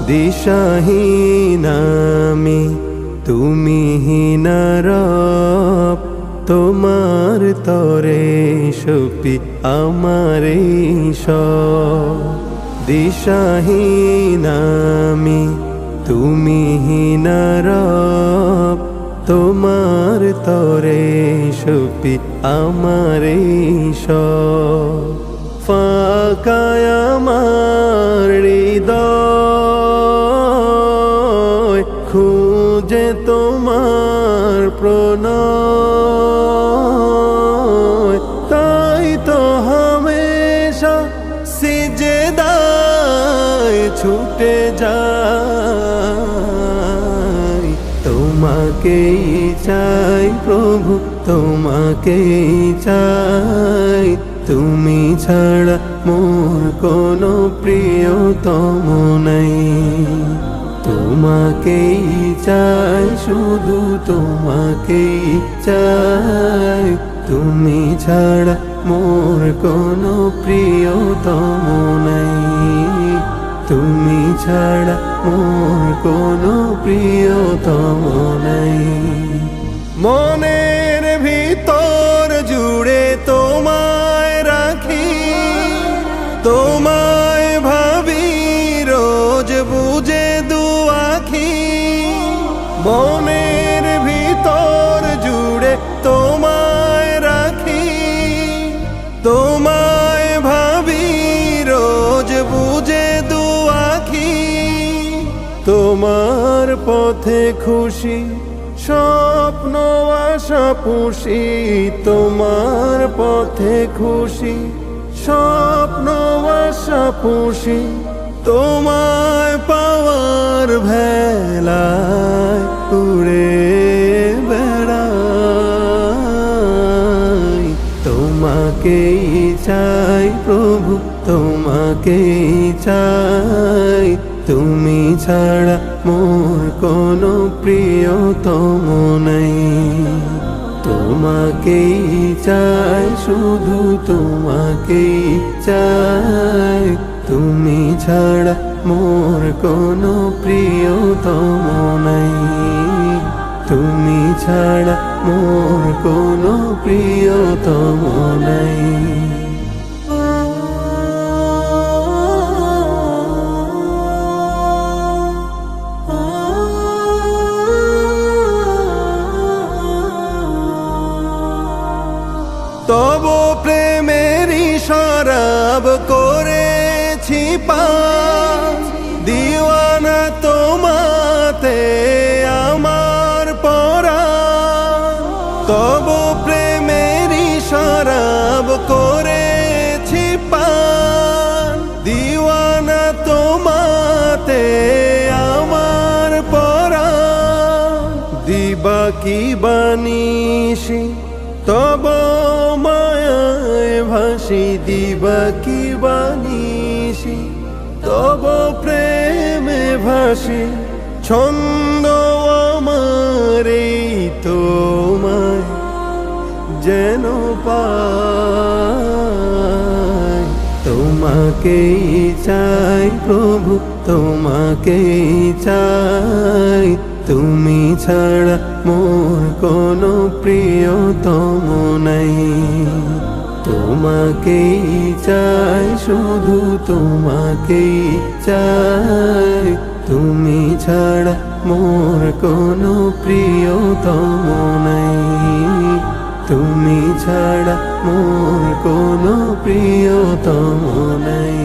দিশাহীন আমি, তুমিহীন রব, তোমার তরে সপি আমার সব। দিশাহীন আমি, তুমিহীন রব, তোমার তরে সপি আমার সব। ফাঁকায় আমার হৃদয়, খুঁজে তোমার প্রণয়, তাই তো হামেশা সিজদায় ছুটে যাই। তোমাকেই চাই প্রভু, তোমাকেই চাই, তুমি ছাড়া মোর কোনো প্রিয়তম নাই। তোমাকেই চাই, শুধু তোমাকেই চাই, তুমি ছাড়া মোর কোনো প্রিয়তম নাই। তুমি ছাড়া মোর কোনো প্রিয়তম নাই। মনের ভিতর জুড়ে তোমায় রাখি, তোমায় ভাবি রোজ বুঝে দুআখি। মনের ভিতর জুড়ে তোমায় রাখি, তোমায় ভাবি রোজ বুঝে দুআখি। তোমার পথে খুশি, স্বপ্ন আশা পুষি, তোমার পথে খুশি, স্বপ্ন আশা পুষি। তোমায় পাওয়ার ভেলায় উড়ে বেড়াই। তোমাকেই চাই প্রভু, তোমাকেই চাই, তুমি ছাড়া মোর কোনো প্রিয়তম নাই। তোমাকেই চাই, শুধু তোমাকেই চাই, তুমি ছাড়া মোর কোনো প্রিয়তম নাই। তুমি ছাড়া মোর কোনো প্রিয়তম নাই। তব প্রেমেরই শরাব করেছি পান, দিওয়ানা তোমাতে আমার পরাণ। তব প্রেমেরই শরাব করেছি পান, দিওয়ানা তোমাতে আমার পরাণ। দিবা কি বানিশি তব মায়ায় ভাসি, দিবা কি বানিশি তব প্রেমে ভাসি। ছন্দ আমার এই তোমায় যেন পাই। তোমাকেই চাই প্রভু, তোমাকেই চাই, তুমি ছাড়া মোর কোনো প্রিয়তম নাই। তোমাকেই চাই, শুধু তোমাকেই চাই, তুমি ছাড়া মোর কোনো প্রিয়তম নাই। তুমি ছাড়া মোর কোনো প্রিয়তম নাই।